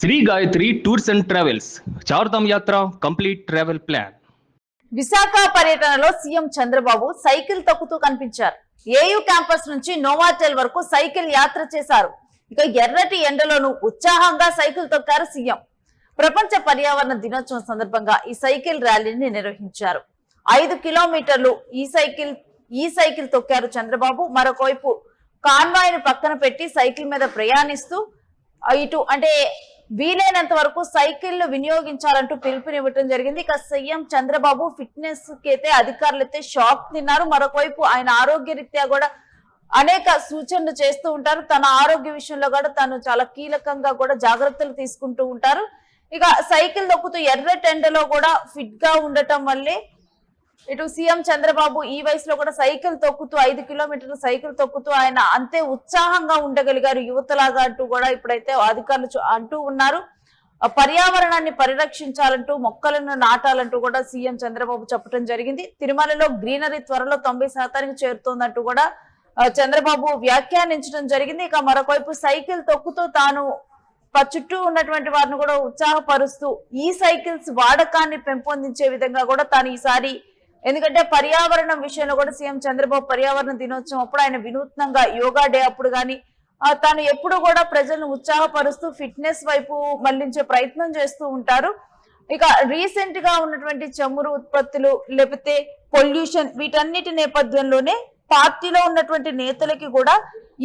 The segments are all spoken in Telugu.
Shri Gayatri tours and travels Chardham యాత్ర కంప్లీట్ ట్రావెల్ ప్లాన్. విశాఖ పర్యటనలో సీఎం చంద్రబాబు సైకిల్ తొక్కుతూ కనిపించారు. ఏయూ క్యాంపస్ నుంచి నోవాటెల్ వరకు సైకిల్ యాత్ర చేశారు. ఇక ఎర్రటి ఎండలోనూ ఉత్సాహంగా సైకిల్ తొక్కారు సీఎం. ప్రపంచ పర్యావరణ దినోత్సవం సందర్భంగా ఈ సైకిల్ ర్యాలీని నిర్వహించారు. 5 కిలోమీటర్లు ఈ సైకిల్ తొక్కారు చంద్రబాబు. మరొకవైపు కాన్వాయ్ ను పక్కన పెట్టి సైకిల్ మీద ప్రయాణిస్తూ ఇటు అంటే వీలైనంత వరకు సైకిల్ వినియోగించాలంటూ పిలుపునివ్వటం జరిగింది. ఇక సీఎం చంద్రబాబు ఫిట్నెస్ కి అయితే అధికారులు అయితే షాక్ తిన్నారు. మరొకవైపు ఆయన ఆరోగ్య రీత్యా కూడా అనేక సూచనలు చేస్తూ ఉంటారు. తన ఆరోగ్య విషయంలో కూడా తను చాలా కీలకంగా కూడా జాగ్రత్తలు తీసుకుంటూ ఉంటారు. ఇక సైకిల్ తొక్కుతూ ఎర్రటెండలో కూడా ఫిట్ గా ఉండటం వల్లే ఇటు సీఎం చంద్రబాబు ఈ వయసులో కూడా సైకిల్ తొక్కుతూ 5 కిలోమీటర్లు సైకిల్ తొక్కుతూ ఆయన అంతే ఉత్సాహంగా ఉండగలిగారు యువతలాగా అంటూ కూడా ఇప్పుడైతే అధికారులు అంటూ ఉన్నారు. పర్యావరణాన్ని పరిరక్షించాలంటూ మొక్కలను నాటాలంటూ కూడా సీఎం చంద్రబాబు చెప్పడం జరిగింది. తిరుమలలో గ్రీనరీ త్వరలో 90% చేరుతోందంటూ కూడా చంద్రబాబు వ్యాఖ్యానించడం జరిగింది. ఇక మరొకవైపు సైకిల్ తొక్కుతూ తాను చుట్టూ ఉన్నటువంటి వారిని కూడా ఉత్సాహపరుస్తూ ఈ సైకిల్స్ వాడకాన్ని పెంపొందించే విధంగా కూడా తాను ఈసారి, ఎందుకంటే పర్యావరణం విషయంలో కూడా సీఎం చంద్రబాబు పర్యావరణ దినోత్సవం అప్పుడు ఆయన వినూత్నంగా యోగా డే అప్పుడు కానీ తాను ఎప్పుడు కూడా ప్రజలను ఉత్సాహపరుస్తూ ఫిట్నెస్ వైపు మళ్లించే ప్రయత్నం చేస్తూ ఉంటారు. ఇక రీసెంట్ గా ఉన్నటువంటి చమురు ఉత్పత్తులు లేకపోతే పొల్యూషన్ వీటన్నిటి నేపథ్యంలోనే పార్టీలో ఉన్నటువంటి నేతలకి కూడా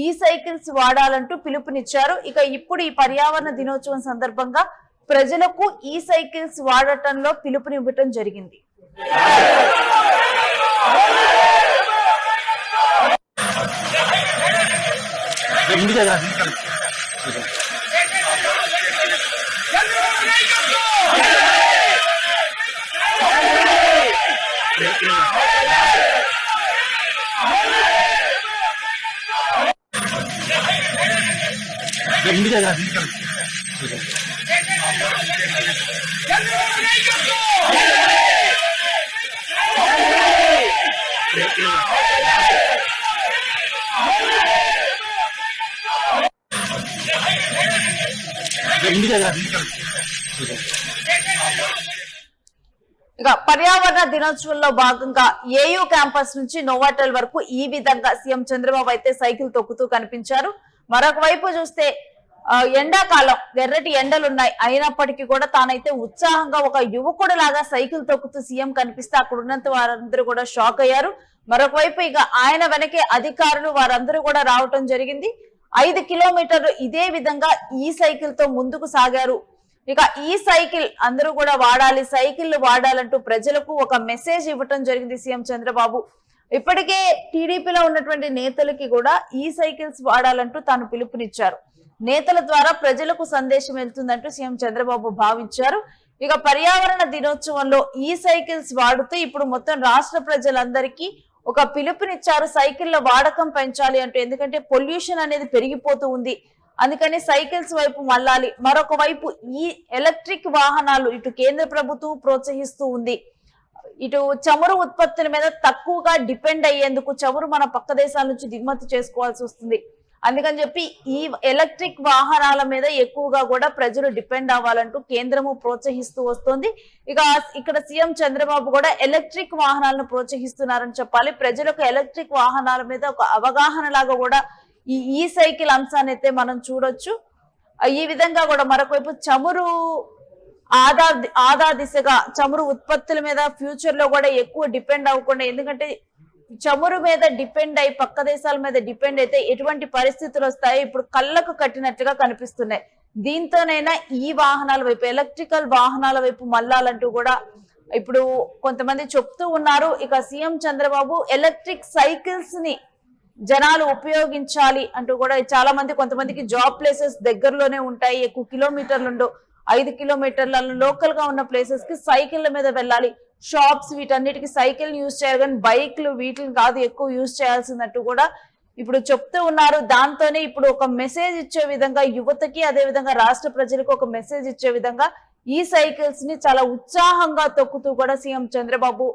ఈ సైకిల్స్ వాడాలంటూ పిలుపునిచ్చారు. ఇక ఇప్పుడు ఈ పర్యావరణ దినోత్సవం సందర్భంగా ప్రజలకు ఈ సైకిల్స్ వాడటంలో పిలుపునివ్వటం జరిగింది. ఇక పర్యావరణ దినోత్సవంలో భాగంగా ఏయూ క్యాంపస్ నుంచి నోవాటెల్ వరకు ఈ విధంగా సీఎం చంద్రబాబు అయితే సైకిల్ తొక్కుతూ కనిపించారు. మరొక వైపు చూస్తే ఎండాకాలం ఎర్రటి ఎండలున్నాయి, అయినప్పటికీ కూడా తానైతే ఉత్సాహంగా ఒక యువకుడు లాగా సైకిల్ తొక్కుతూ సీఎం కనిపిస్తే అక్కడ ఉన్నంత వారందరూ కూడా షాక్ అయ్యారు. మరొక వైపు ఇక ఆయన వెనకే అధికారులు వారందరూ కూడా రావటం జరిగింది. 5 కిలోమీటర్లు ఇదే విధంగా ఈ సైకిల్ తో ముందుకు సాగారు. ఇక ఈ సైకిల్ అందరూ కూడా వాడాలి, సైకిల్ వాడాలంటూ ప్రజలకు ఒక మెసేజ్ ఇవ్వటం జరిగింది సీఎం చంద్రబాబు. ఇప్పటికే టీడీపీలో ఉన్నటువంటి నేతలకి కూడా ఈ సైకిల్స్ వాడాలంటూ తాను పిలుపునిచ్చారు. నేతల ద్వారా ప్రజలకు సందేశం వెళ్తుందంటూ సీఎం చంద్రబాబు భావించారు. ఇక పర్యావరణ దినోత్సవంలో ఈ సైకిల్స్ వాడుతూ ఇప్పుడు మొత్తం రాష్ట్ర ప్రజలందరికీ ఒక పిలుపునిచ్చారు, సైకిళ్ల వాడకం పెంచాలి అంటూ. ఎందుకంటే పొల్యూషన్ అనేది పెరిగిపోతూ ఉంది, అందుకని సైకిల్స్ వైపు మళ్ళాలి. మరొక వైపు ఈ ఎలక్ట్రిక్ వాహనాలు ఇటు కేంద్ర ప్రభుత్వం ప్రోత్సహిస్తూ ఉంది. ఇటు చమురు ఉత్పత్తుల మీద తక్కువగా డిపెండ్ అయ్యేందుకు చమురు మన పక్క దేశాల నుంచి దిగుమతి చేసుకోవాల్సి వస్తుంది. అందుకని చెప్పి ఈ ఎలక్ట్రిక్ వాహనాల మీద ఎక్కువగా కూడా ప్రజలు డిపెండ్ అవ్వాలంటూ కేంద్రము ప్రోత్సహిస్తూ వస్తుంది. ఇక ఇక్కడ సీఎం చంద్రబాబు కూడా ఎలక్ట్రిక్ వాహనాలను ప్రోత్సహిస్తున్నారని చెప్పాలి. ప్రజలకు ఎలక్ట్రిక్ వాహనాల మీద ఒక అవగాహన లాగా కూడా ఈ సైకిల్ అంశాన్ని అయితే మనం చూడొచ్చు. ఈ విధంగా కూడా మరొకవైపు చమురు ఆదా దిశగా చమురు ఉత్పత్తుల మీద ఫ్యూచర్ లో కూడా ఎక్కువ డిపెండ్ అవ్వకుండా, ఎందుకంటే చమురు మీద డిపెండ్ అయి పక్క దేశాల మీద డిపెండ్ అయితే ఎటువంటి పరిస్థితులు వస్తాయో ఇప్పుడు కళ్ళకు కట్టినట్టుగా కనిపిస్తున్నాయి. దీంతోనైనా ఈ వాహనాల వైపు ఎలక్ట్రికల్ వాహనాల వైపు మళ్ళాలంటూ కూడా ఇప్పుడు కొంతమంది చెప్తూ ఉన్నారు. ఇక సీఎం చంద్రబాబు ఎలక్ట్రిక్ సైకిల్స్ ని జనాలు ఉపయోగించాలి అంటూ కూడా చాలా మంది, కొంతమందికి జాబ్ ప్లేసెస్ దగ్గరలోనే ఉంటాయి, ఎక్కువ కిలోమీటర్లు ఉండవు, 5 కిలోమీటర్ల లోకల్ గా ఉన్న ప్లేసెస్ కి సైకిళ్ల మీద వెళ్ళాలి, షాప్స్ వీటన్నిటికీ సైకిల్ యూజ్ చేయాలి కానీ బైక్లు వీటిని కాదు ఎక్కువ యూజ్ చేయాల్సిందట్టు కూడా ఇప్పుడు చెప్తూ ఉన్నారు. దాంతోనే ఇప్పుడు ఒక మెసేజ్ ఇచ్చే విధంగా యువతకి, అదే విధంగా రాష్ట్ర ప్రజలకు ఒక మెసేజ్ ఇచ్చే విధంగా ఈ సైకిల్స్ ని చాలా ఉత్సాహంగా తొక్కుతూ కూడా సీఎం చంద్రబాబు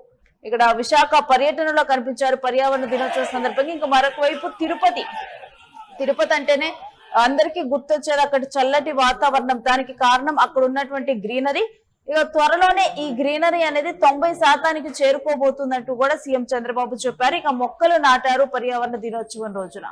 ఇక్కడ విశాఖ పర్యటనలో కనిపించారు పర్యావరణ దినోత్సవం సందర్భంగా. ఇంకా మరొక వైపు తిరుపతి అంటేనే అందరికీ గుర్తొచ్చేది అక్కడ చల్లటి వాతావరణం. దానికి కారణం అక్కడ ఉన్నటువంటి గ్రీనరీ. ఇక త్వరలోనే ఈ గ్రీనరీ అనేది 90% చేరుకోబోతున్నట్టు కూడా సీఎం చంద్రబాబు చెప్పారు. ఇక మొక్కలు నాటారు పర్యావరణ దినోత్సవం రోజున.